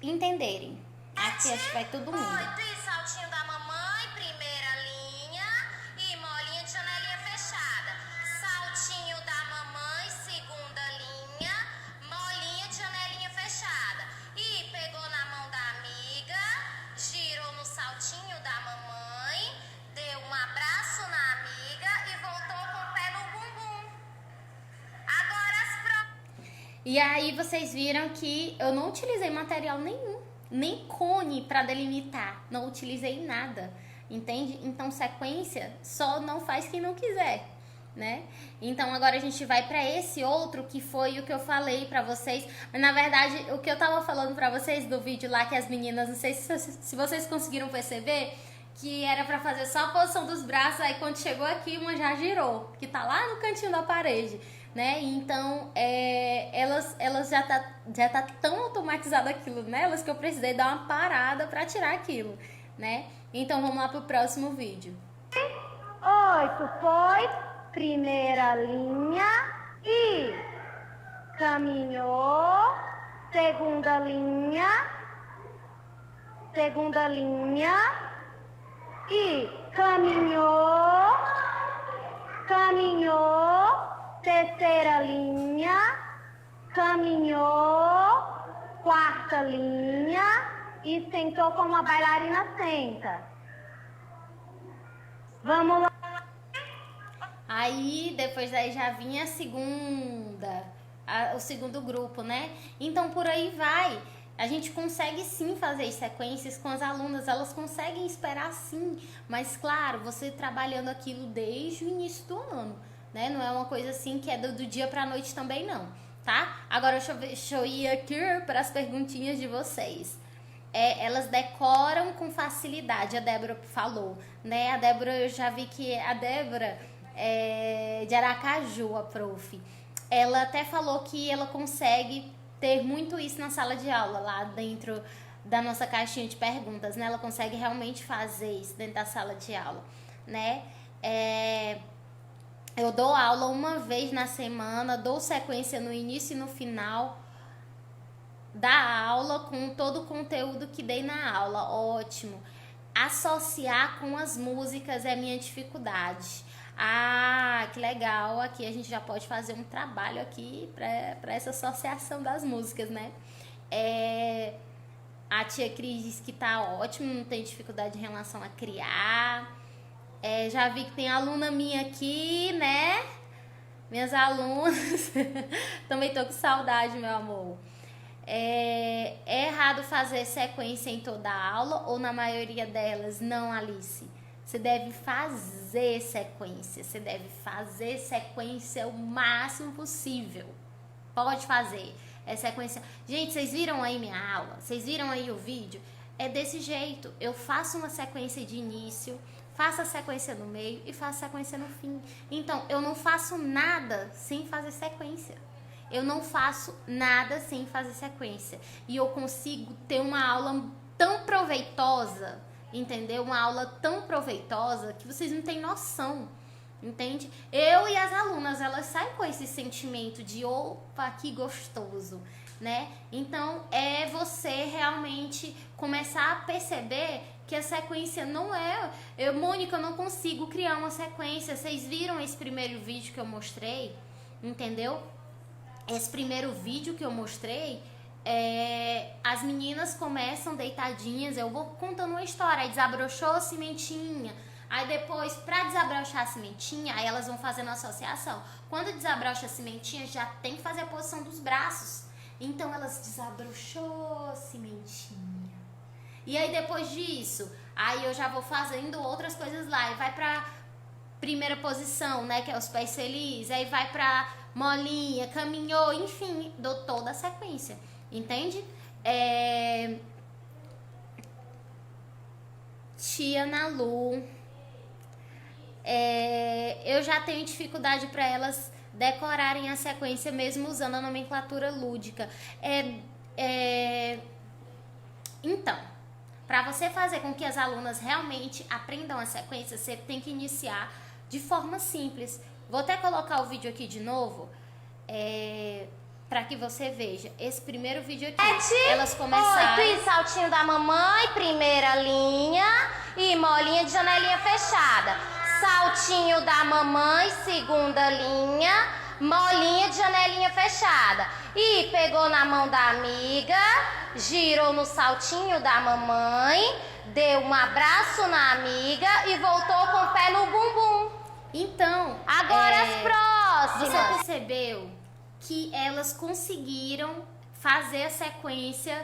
entenderem. Aqui acho que vai todo mundo. 8 e saltinho da mamãe, primeira linha. E molinha de janelinha fechada. Saltinho da mamãe, segunda linha. Molinha de janelinha fechada. E pegou na mão da amiga, girou no saltinho da mamãe, deu um abraço na amiga e voltou com o pé no bumbum. Agora E aí vocês viram que eu não utilizei material nenhum, nem cone para delimitar, não utilizei nada, entende? Então sequência só não faz quem não quiser, né? Então agora a gente vai para esse outro que foi o que eu falei para vocês, mas na verdade o que eu tava falando para vocês do vídeo lá que as meninas, não sei se vocês conseguiram perceber, que era para fazer só a posição dos braços, aí quando chegou aqui uma já girou, que tá lá no cantinho da parede, né? Então elas já tá tão automatizado aquilo nelas que eu precisei dar uma parada para tirar aquilo, né? Então vamos lá pro próximo vídeo. 8 foi, primeira linha e caminhou, segunda linha e caminhou, terceira linha, caminhou, quarta linha e sentou como a bailarina senta. Vamos lá. Aí, depois daí já vinha o segundo grupo, né? Então, por aí vai. A gente consegue sim fazer as sequências com as alunas, elas conseguem esperar sim, mas claro, você trabalhando aquilo desde o início do ano, né? Não é uma coisa assim que é do dia pra noite também não, tá? Agora deixa eu ir aqui para as perguntinhas de vocês. Elas decoram com facilidade, a Débora falou, né? A Débora, eu já vi que a Débora de Aracaju, a prof, ela até falou que ela consegue ter muito isso na sala de aula, lá dentro da nossa caixinha de perguntas, né? Ela consegue realmente fazer isso dentro da sala de aula, né? Eu dou aula uma vez na semana, dou sequência no início e no final da aula com todo o conteúdo que dei na aula, ótimo. Associar com as músicas é minha dificuldade. Ah, que legal, aqui a gente já pode fazer um trabalho aqui para essa associação das músicas, né? A tia Cris diz que tá ótimo, não tem dificuldade em relação a criar. Já vi que tem aluna minha aqui, né? Minhas alunas. Também tô com saudade, meu amor. É errado fazer sequência em toda a aula ou na maioria delas? Não, Alice. Você deve fazer sequência o máximo possível. Pode fazer. Sequência. Gente, vocês viram aí minha aula? Vocês viram aí o vídeo? É desse jeito. Eu faço uma sequência de início, faço a sequência no meio e faço a sequência no fim. Então, eu não faço nada sem fazer sequência. E eu consigo ter uma aula tão proveitosa, entendeu? Uma aula tão proveitosa que vocês não têm noção, entende? Eu e as alunas, elas saem com esse sentimento de opa, que gostoso, né? Então, é você realmente começar a perceber que a sequência não é... Mônica, eu não consigo criar uma sequência. Vocês viram esse primeiro vídeo que eu mostrei? Entendeu? Esse primeiro vídeo que eu mostrei... as meninas começam deitadinhas, eu vou contando uma história, aí desabrochou a cimentinha, aí depois, pra desabrochar a cimentinha, aí elas vão fazendo associação. Quando desabrocha a cimentinha, já tem que fazer a posição dos braços. Então elas desabrochou a cimentinha. E aí depois disso, aí eu já vou fazendo outras coisas lá, e vai pra primeira posição, né, que é os pés felizes, aí vai pra molinha, caminhou, enfim, dou toda a sequência. Entende? Tia Nalu, eu já tenho dificuldade para elas decorarem a sequência mesmo usando a nomenclatura lúdica. Então, para você fazer com que as alunas realmente aprendam a sequência, você tem que iniciar de forma simples. Vou até colocar o vídeo aqui de novo, para que você veja. Esse primeiro vídeo aqui, elas começaram... 8 e saltinho da mamãe, primeira linha e molinha de janelinha fechada. Saltinho da mamãe, segunda linha, molinha de janelinha fechada. E pegou na mão da amiga, girou no saltinho da mamãe, deu um abraço na amiga e voltou com o pé no bumbum. Então, agora as próximas. Você percebeu que elas conseguiram fazer a sequência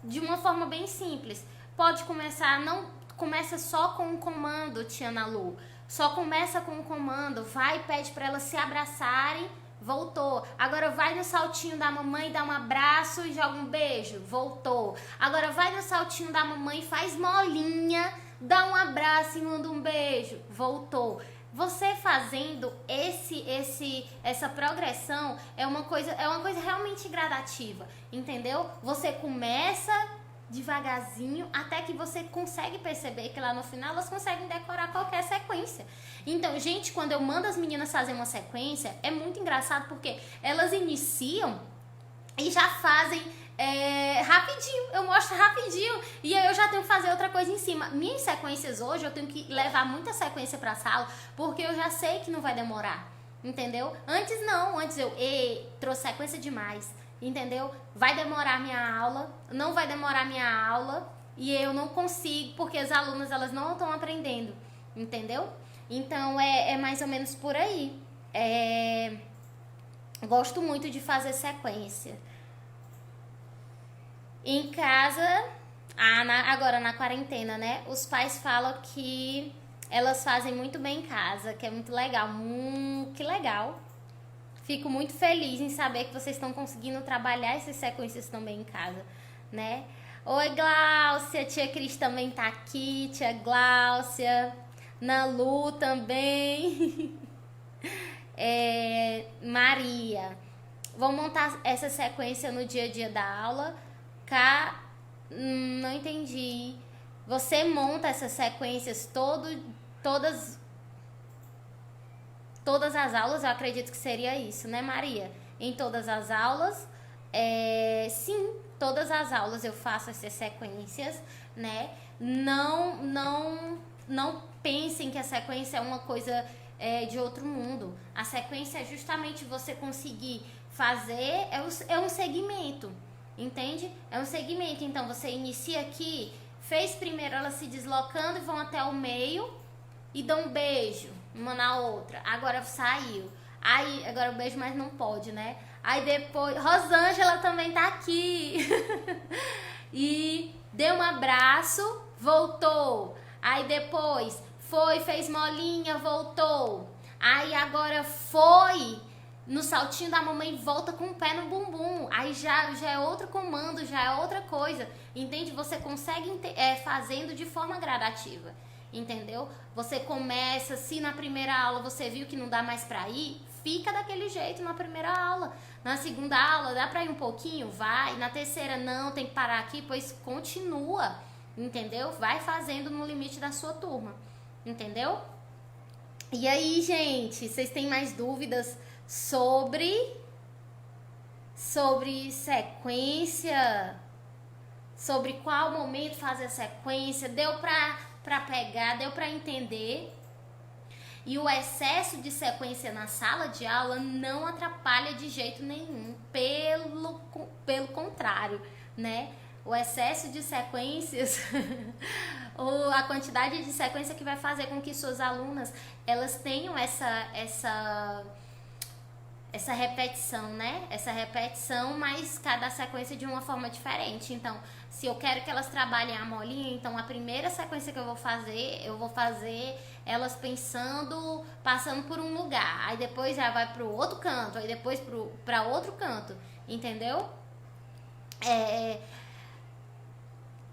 de uma forma bem simples. Pode começar, não começa só com um comando, tia Nalu. Só começa com um comando, vai e pede para elas se abraçarem, voltou. Agora vai no saltinho da mamãe, dá um abraço e joga um beijo, voltou. Agora vai no saltinho da mamãe, faz molinha, dá um abraço e manda um beijo, voltou. Você fazendo essa progressão é uma coisa realmente gradativa, entendeu? Você começa devagarzinho até que você consegue perceber que lá no final elas conseguem decorar qualquer sequência. Então, gente, quando eu mando as meninas fazer uma sequência, é muito engraçado porque elas iniciam e já fazem rapidinho, eu mostro rapidinho e aí eu já tenho que fazer outra coisa em cima. Minhas sequências hoje, eu tenho que levar muita sequência pra sala, porque eu já sei que não vai demorar, entendeu? Antes não, antes eu trouxe sequência demais, entendeu? Vai demorar minha aula, não vai demorar minha aula e eu não consigo, porque as alunas elas não estão aprendendo, entendeu? Então é mais ou menos por aí. Gosto muito de fazer sequência. Em casa, agora na quarentena, né? Os pais falam que elas fazem muito bem em casa, que é muito legal. Que legal. Fico muito feliz em saber que vocês estão conseguindo trabalhar essas sequências também em casa, né? Oi, Gláucia, tia Cris também tá aqui, tia Gláucia, Nalu também, Maria. Vou montar essa sequência no dia a dia da aula. Não entendi. Você monta essas sequências todas as aulas? Eu acredito que seria isso, né, Maria? Em todas as aulas? Sim, todas as aulas eu faço essas sequências, né? Não pensem que a sequência é uma coisa de outro mundo. A sequência é justamente você conseguir fazer, é um segmento. Entende? É um segmento, então você inicia aqui, fez primeiro elas se deslocando e vão até o meio e dão um beijo uma na outra. Agora saiu. Aí, agora o beijo mais não pode, né? Aí depois, Rosângela também tá aqui. E deu um abraço, voltou. Aí depois fez molinha, voltou. Aí agora foi no saltinho da mamãe, volta com o pé no bumbum. Aí já é outro comando, já é outra coisa. Entende? Você consegue fazendo de forma gradativa. Entendeu? Você começa, se na primeira aula você viu que não dá mais pra ir, fica daquele jeito na primeira aula. Na segunda aula, dá pra ir um pouquinho? Vai. Na terceira, não, tem que parar aqui, pois continua. Entendeu? Vai fazendo no limite da sua turma. Entendeu? E aí, gente, vocês têm mais dúvidas sobre sequência, sobre qual momento fazer a sequência? Deu pra pegar, deu pra entender? E o excesso de sequência na sala de aula não atrapalha de jeito nenhum, pelo contrário, né? O excesso de sequências ou a quantidade de sequência que vai fazer com que suas alunas elas tenham essa repetição, né? Essa repetição, mas cada sequência de uma forma diferente. Então, se eu quero que elas trabalhem a molinha, então a primeira sequência que eu vou fazer elas passando por um lugar. Aí depois já vai pro outro canto, aí depois pra outro canto, entendeu?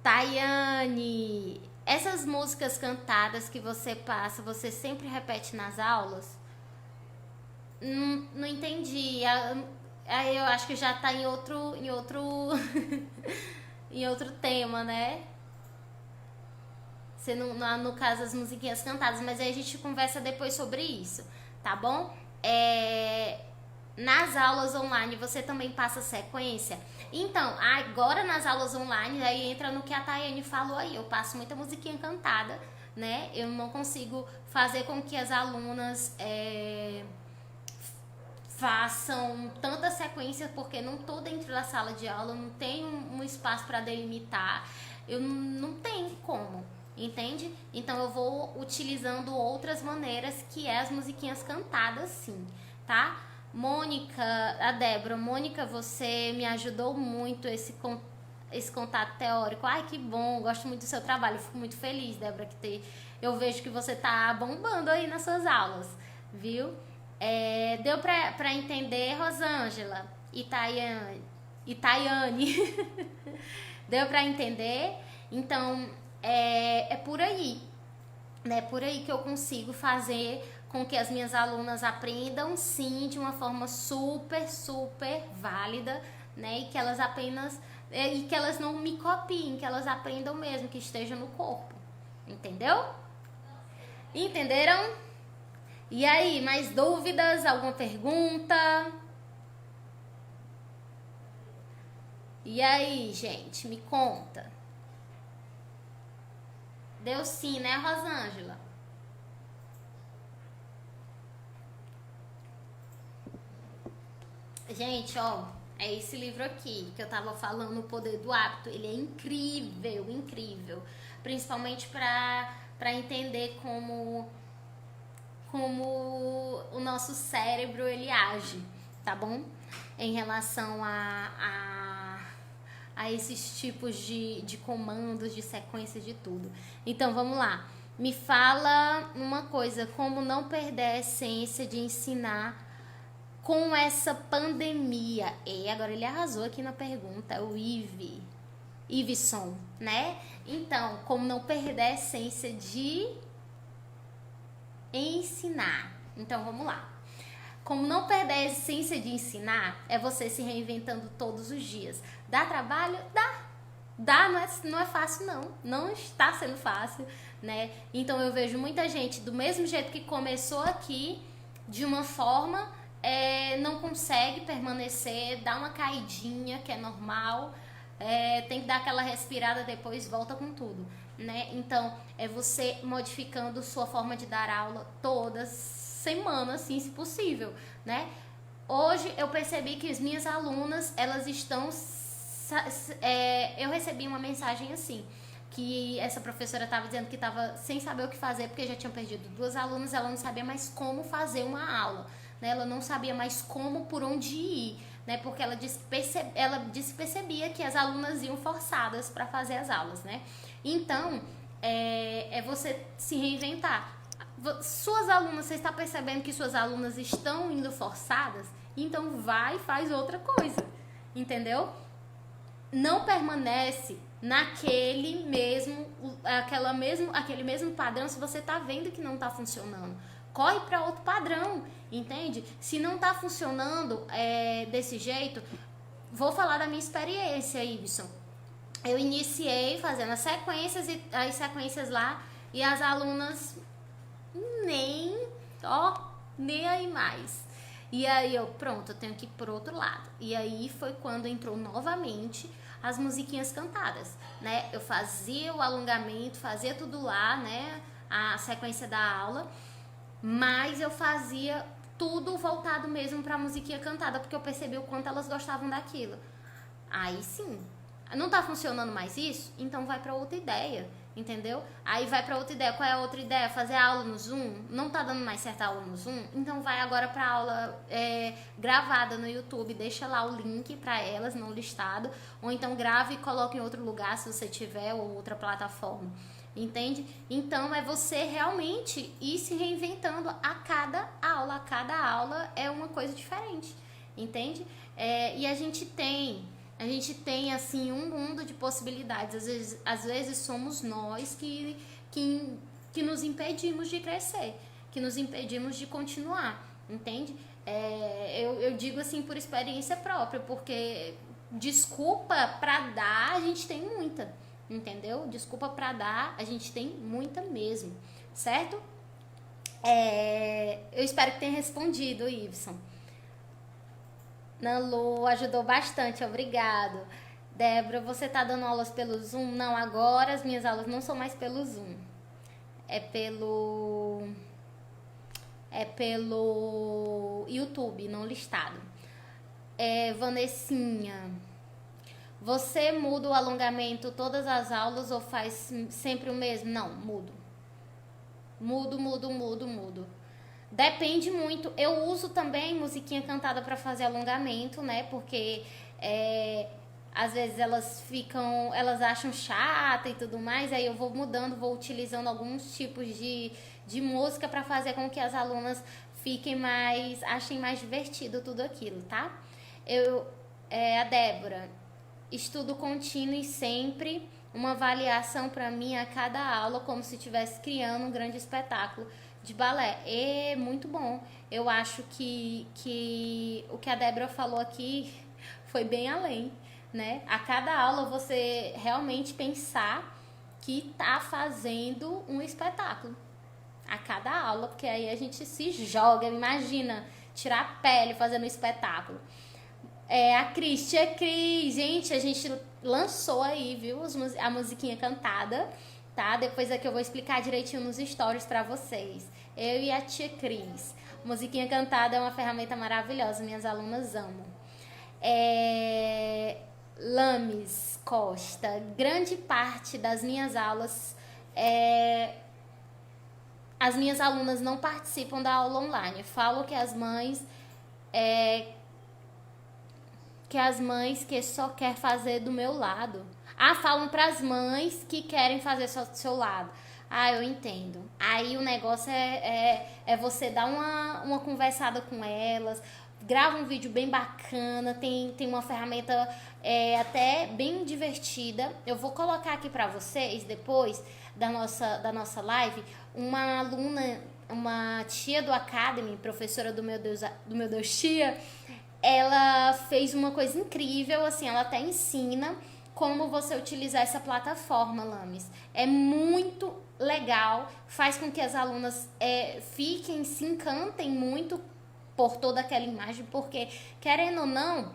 Tayane, essas músicas cantadas que você passa, você sempre repete nas aulas? Não entendi. Aí eu acho que já tá em outro em outro tema, né? Você no caso as musiquinhas cantadas, mas aí a gente conversa depois sobre isso, tá bom? Nas aulas online você também passa sequência? Então, agora nas aulas online, aí entra no que a Tayane falou aí, eu passo muita musiquinha cantada, né? Eu não consigo fazer com que as alunas façam tanta sequência, porque não tô dentro da sala de aula, não tenho um espaço para delimitar, eu não tenho como, entende? Então eu vou utilizando outras maneiras, que é as musiquinhas cantadas, sim, tá? Mônica, a Débora, Mônica, você me ajudou muito esse contato teórico. Ai, que bom, gosto muito do seu trabalho, fico muito feliz, Débora, eu vejo que você tá bombando aí nas suas aulas, viu? Deu pra entender, Rosângela e Tayane? Deu pra entender? Então, é por aí, né? Por aí que eu consigo fazer com que as minhas alunas aprendam, sim, de uma forma super, super válida, né? E que elas não me copiem, que elas aprendam mesmo, que estejam no corpo. Entendeu? Entenderam? E aí, mais dúvidas? Alguma pergunta? E aí, gente, me conta. Deu sim, né, Rosângela? Gente, ó, é esse livro aqui que eu tava falando, O Poder do Hábito. Ele é incrível, incrível. Principalmente para entender como o nosso cérebro ele age, tá bom? Em relação a esses tipos de comandos, de sequências, de tudo. Então, vamos lá. Me fala uma coisa, como não perder a essência de ensinar com essa pandemia. E agora ele arrasou aqui na pergunta, é o Iveson, né? Então, como não perder a essência de ensinar. Então, vamos lá. Como não perder a essência de ensinar é você se reinventando todos os dias. Dá trabalho? Dá, não é fácil não. Não está sendo fácil, né? Então eu vejo muita gente do mesmo jeito que começou aqui, de uma forma, não consegue permanecer, dá uma caidinha, que é normal, tem que dar aquela respirada, depois volta com tudo, né? Então é você modificando sua forma de dar aula todas semana, assim, se possível, né? Hoje eu percebi que as minhas alunas, elas estão... eu recebi uma mensagem assim, que essa professora estava dizendo que estava sem saber o que fazer, porque já tinha perdido 2 alunas, ela não sabia mais como fazer uma aula, né? Ela não sabia mais por onde ir, né? Porque ela disse que percebia que as alunas iam forçadas para fazer as aulas, né? Então, é você se reinventar. Suas alunas, você está percebendo que suas alunas estão indo forçadas? Então vai e faz outra coisa, entendeu? Não permanece naquele aquele mesmo padrão se você está vendo que não está funcionando. Corre para outro padrão, entende? Se não está funcionando desse jeito, vou falar da minha experiência, Ibson. Eu iniciei fazendo as sequências lá, e as alunas nem aí mais. E aí eu tenho que ir por outro lado. E aí foi quando entrou novamente as musiquinhas cantadas, né? Eu fazia o alongamento, fazia tudo lá, né? A sequência da aula, mas eu fazia tudo voltado mesmo pra musiquinha cantada, porque eu percebi o quanto elas gostavam daquilo. Aí sim, não tá funcionando mais isso? Então vai pra outra ideia, entendeu? Aí vai pra outra ideia. Qual é a outra ideia? Fazer aula no Zoom? Não tá dando mais certa aula no Zoom? Então vai agora pra aula gravada no YouTube. Deixa lá o link pra elas, não listado. Ou então grave e coloque em outro lugar, se você tiver, ou outra plataforma. Entende? Então é você realmente ir se reinventando a cada aula. A cada aula é uma coisa diferente, entende? E a gente tem assim um mundo de possibilidades. Às vezes somos nós que nos impedimos de crescer, que nos impedimos de continuar, entende? Eu digo assim por experiência própria, porque desculpa pra dar a gente tem muita, entendeu? Desculpa pra dar a gente tem muita mesmo, certo? Eu espero que tenha respondido, Iveson. Nalu ajudou bastante, obrigado. Débora, você tá dando aulas pelo Zoom? Não, agora as minhas aulas não são mais pelo Zoom. É pelo YouTube, não listado. Vanessinha, você muda o alongamento todas as aulas ou faz sempre o mesmo? Não, mudo. Mudo. Depende muito. Eu uso também musiquinha cantada para fazer alongamento, né? Porque às vezes elas acham chata e tudo mais, aí eu vou mudando, vou utilizando alguns tipos de música para fazer com que as alunas achem mais divertido tudo aquilo, tá? A Débora, estudo contínuo e sempre uma avaliação para mim a cada aula, como se estivesse criando um grande espetáculo de balé. Muito bom. Eu acho que o que a Débora falou aqui foi bem além, né? A cada aula você realmente pensar que tá fazendo um espetáculo. a cada aula, porque aí a gente se joga, imagina, tirar a pele fazendo um espetáculo. A Cris, tia Cris, gente, a gente lançou aí, viu, a musiquinha cantada, tá? Depois aqui eu vou explicar direitinho nos stories pra vocês. Eu e a tia Cris. Musiquinha cantada é uma ferramenta maravilhosa, minhas alunas amam. Lames Costa, grande parte das minhas aulas, as minhas alunas não participam da aula online. Falo que as mães que só quer fazer do meu lado. Falam para as mães que querem fazer só do seu lado. Eu entendo. Aí o negócio é você dar uma conversada com elas, grava um vídeo bem bacana, tem uma ferramenta até bem divertida. Eu vou colocar aqui para vocês, depois da nossa live, uma aluna, uma tia do Academy, professora do meu Deus tia, ela fez uma coisa incrível, assim, ela até ensina como você utilizar essa plataforma, Lames. É muito legal, faz com que as alunas se encantem muito por toda aquela imagem, porque, querendo ou não,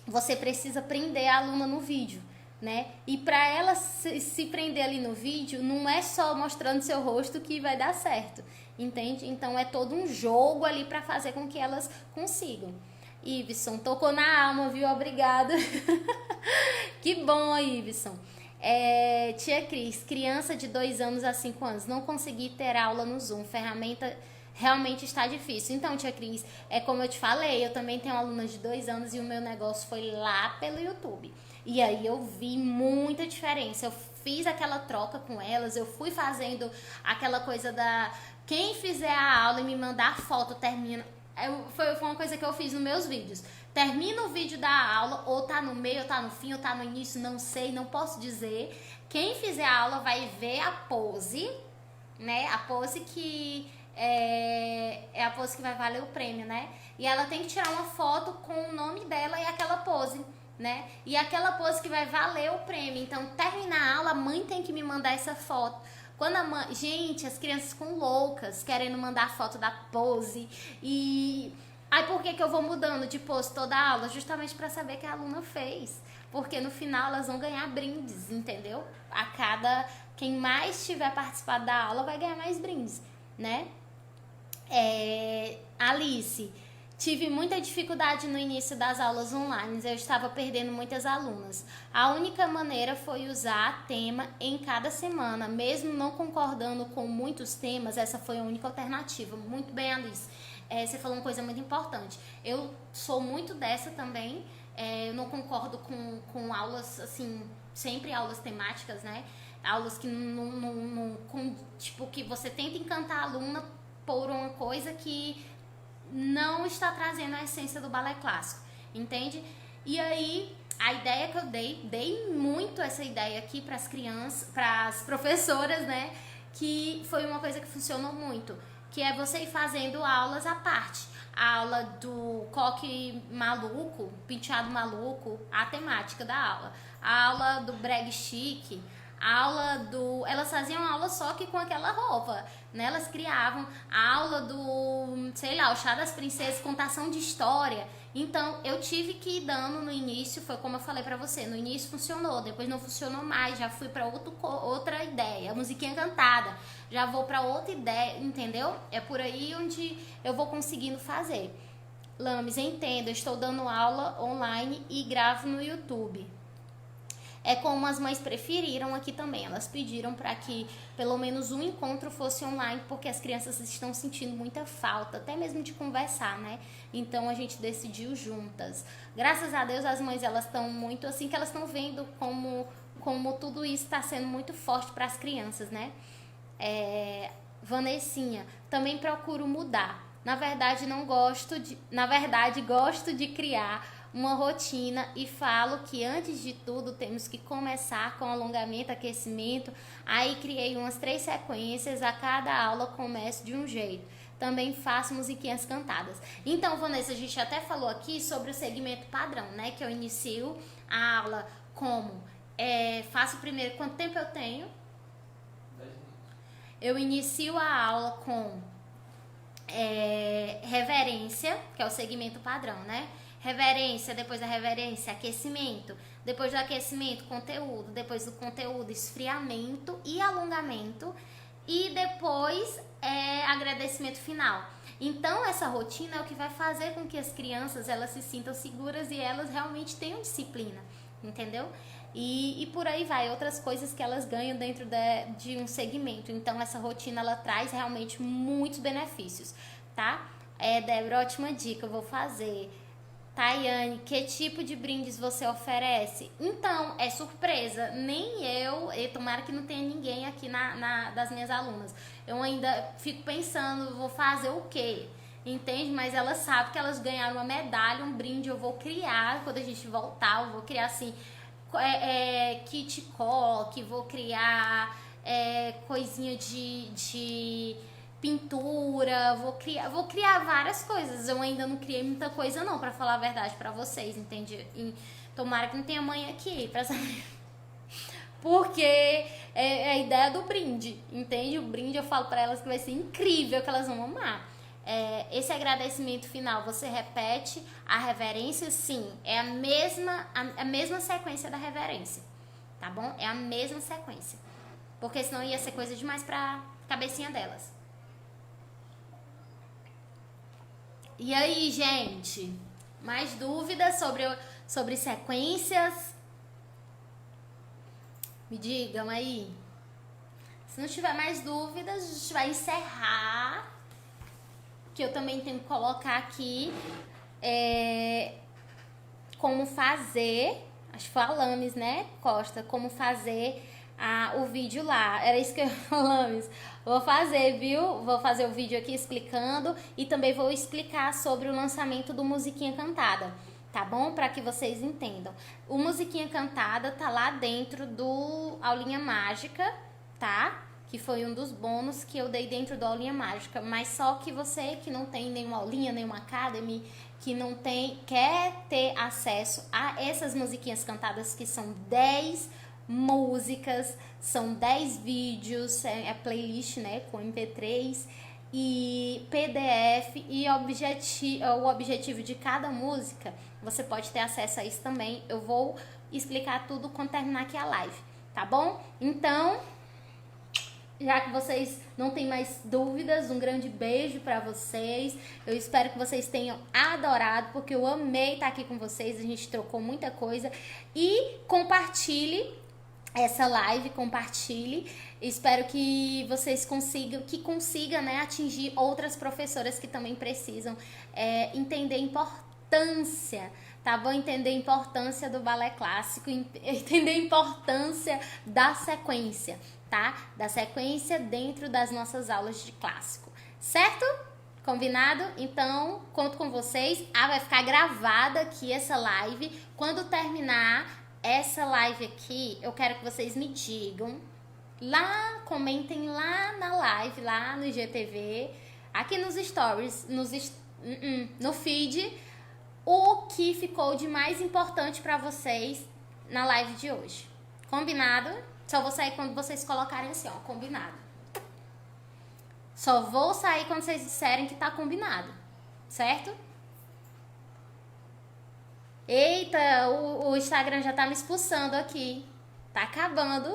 você precisa prender a aluna no vídeo, né? E para ela se prender ali no vídeo, não é só mostrando seu rosto que vai dar certo, entende? Então é todo um jogo ali para fazer com que elas consigam. Iveson, tocou na alma, viu? Obrigada. Que bom, Iveson. Tia Cris, criança de 2 anos a 5 anos, não consegui ter aula no Zoom, ferramenta realmente está difícil. Então, tia Cris, como eu te falei, eu também tenho alunas de 2 anos e o meu negócio foi lá pelo YouTube. E aí eu vi muita diferença. Eu fiz aquela troca com elas, eu fui fazendo aquela coisa quem fizer a aula e me mandar foto, termina. Foi uma coisa que eu fiz nos meus vídeos. Termina o vídeo da aula, ou tá no meio, ou tá no fim, ou tá no início, não sei, não posso dizer. Quem fizer a aula vai ver a pose, né? A pose que é a pose que vai valer o prêmio, né? E ela tem que tirar uma foto com o nome dela e aquela pose, né? E aquela pose que vai valer o prêmio. Então, terminar a aula, a mãe tem que me mandar essa foto. Quando a mãe... Gente, as crianças ficam loucas, querendo mandar foto da pose. E... Aí, por que eu vou mudando de pose toda a aula? Justamente para saber que a aluna fez. Porque no final elas vão ganhar brindes, entendeu? Quem mais tiver participado da aula vai ganhar mais brindes, né? Alice, tive muita dificuldade no início das aulas online, eu estava perdendo muitas alunas. A única maneira foi usar tema em cada semana, mesmo não concordando com muitos temas, essa foi a única alternativa. Muito bem, Alice, você falou uma coisa muito importante. Eu sou muito dessa também, eu não concordo com aulas, assim, sempre aulas temáticas, né? Aulas que tipo, que você tenta encantar a aluna por uma coisa que não está trazendo a essência do balé clássico, entende? E aí, a ideia que eu dei muito essa ideia aqui para as crianças, para as professoras, né? Que foi uma coisa que funcionou muito, que é você ir fazendo aulas à parte. A aula do coque maluco, penteado maluco, a temática da aula. A aula do brag chique, elas faziam aula só que com aquela roupa, né? Elas criavam a aula do, sei lá, o chá das princesas, contação de história. Então, eu tive que ir dando no início, foi como eu falei pra você, no início funcionou, depois não funcionou mais, já fui pra outra ideia, a musiquinha cantada, já vou pra outra ideia, entendeu? É por aí onde eu vou conseguindo fazer. Lames, entendo, eu estou dando aula online e gravo no YouTube. É como as mães preferiram aqui também. Elas pediram para que pelo menos um encontro fosse online, porque as crianças estão sentindo muita falta, até mesmo de conversar, né? Então a gente decidiu juntas. Graças a Deus as mães, elas estão muito assim, que elas estão vendo como tudo isso está sendo muito forte para as crianças, né? Vanessinha, também procuro mudar. Na verdade, gosto de criar uma rotina e falo que antes de tudo temos que começar com alongamento, aquecimento. Aí criei umas 3 sequências, a cada aula começo de um jeito. Também faço musiquinhas cantadas. Então, Vanessa, a gente até falou aqui sobre o segmento padrão, né? Que eu inicio a aula como faço primeiro, quanto tempo eu tenho? 10 minutos. eu inicio a aula com reverência, que é o segmento padrão, né? Reverência, depois da reverência, aquecimento, depois do aquecimento, conteúdo, depois do conteúdo, esfriamento e alongamento, e depois agradecimento final. Então, essa rotina é o que vai fazer com que as crianças elas se sintam seguras e elas realmente tenham disciplina, entendeu? E por aí vai, outras coisas que elas ganham dentro de um segmento. Então, essa rotina, ela traz realmente muitos benefícios, tá? Débora, ótima dica, eu vou fazer. Tayane, que tipo de brindes você oferece? Então, é surpresa. Nem eu tomara que não tenha ninguém aqui das minhas alunas. Eu ainda fico pensando, vou fazer o quê? Entende? Mas elas sabem que elas ganharam uma medalha, um brinde. Eu vou criar, quando a gente voltar, eu vou criar assim, kit coque, vou criar coisinha de pintura, vou criar várias coisas. Eu ainda não criei muita coisa não, pra falar a verdade pra vocês, entende? E tomara que não tenha mãe aqui pra saber. Porque é a ideia do brinde, entende? O brinde eu falo pra elas que vai ser incrível, que elas vão amar. Esse agradecimento final, você repete a reverência, sim, é a mesma sequência da reverência, tá bom? É a mesma sequência, porque senão ia ser coisa demais pra cabecinha delas. E aí, gente? Mais dúvidas sobre sequências? Me digam aí. Se não tiver mais dúvidas, a gente vai encerrar. Que eu também tenho que colocar aqui como fazer. Acho que foi a Lames, né, Costa? Como fazer o vídeo lá. Era isso que eu falamos. Vou fazer, viu? Vou fazer o vídeo aqui explicando e também vou explicar sobre o lançamento do Musiquinha Cantada, tá bom? Para que vocês entendam. O Musiquinha Cantada tá lá dentro do Aulinha Mágica, tá? Que foi um dos bônus que eu dei dentro do Aulinha Mágica. Mas só que você que não tem nenhuma aulinha, nenhuma academy, que não tem, quer ter acesso a essas musiquinhas cantadas, que são 10 músicas, são 10 vídeos, playlist, né, com MP3 e PDF, e o objetivo de cada música, você pode ter acesso a isso também. Eu vou explicar tudo quando terminar aqui a live, tá bom? Então, já que vocês não têm mais dúvidas, um grande beijo pra vocês. Eu espero que vocês tenham adorado, porque eu amei estar aqui com vocês. A gente trocou muita coisa. E compartilhe essa live, compartilhe. Espero que vocês consigam, né, atingir outras professoras que também precisam entender a importância, tá bom? Entender a importância do balé clássico, entender a importância da sequência, tá? Da sequência dentro das nossas aulas de clássico, certo? Combinado? Então, conto com vocês. Vai ficar gravada aqui essa live. Quando terminar essa live aqui, eu quero que vocês me digam lá, comentem lá na live, lá no IGTV, aqui nos stories, no feed, o que ficou de mais importante pra vocês na live de hoje. Combinado? Só vou sair quando vocês colocarem assim, ó, combinado. Só vou sair quando vocês disserem que tá combinado, certo? Eita, o Instagram já tá me expulsando aqui. Tá acabando.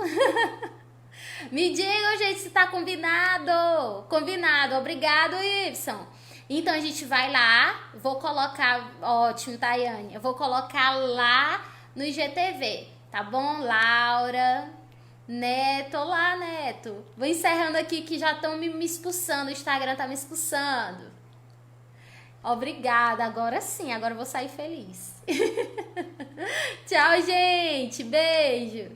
Me digam, gente, se tá combinado. Combinado. Obrigado, Y. Então, a gente vai lá. Vou colocar... Ótimo, Tayane. Eu vou colocar lá no IGTV. Tá bom? Laura, Neto. Olá, Neto. Vou encerrando aqui que já estão me expulsando. O Instagram tá me expulsando. Obrigada, agora sim, agora eu vou sair feliz. Tchau, gente, beijo.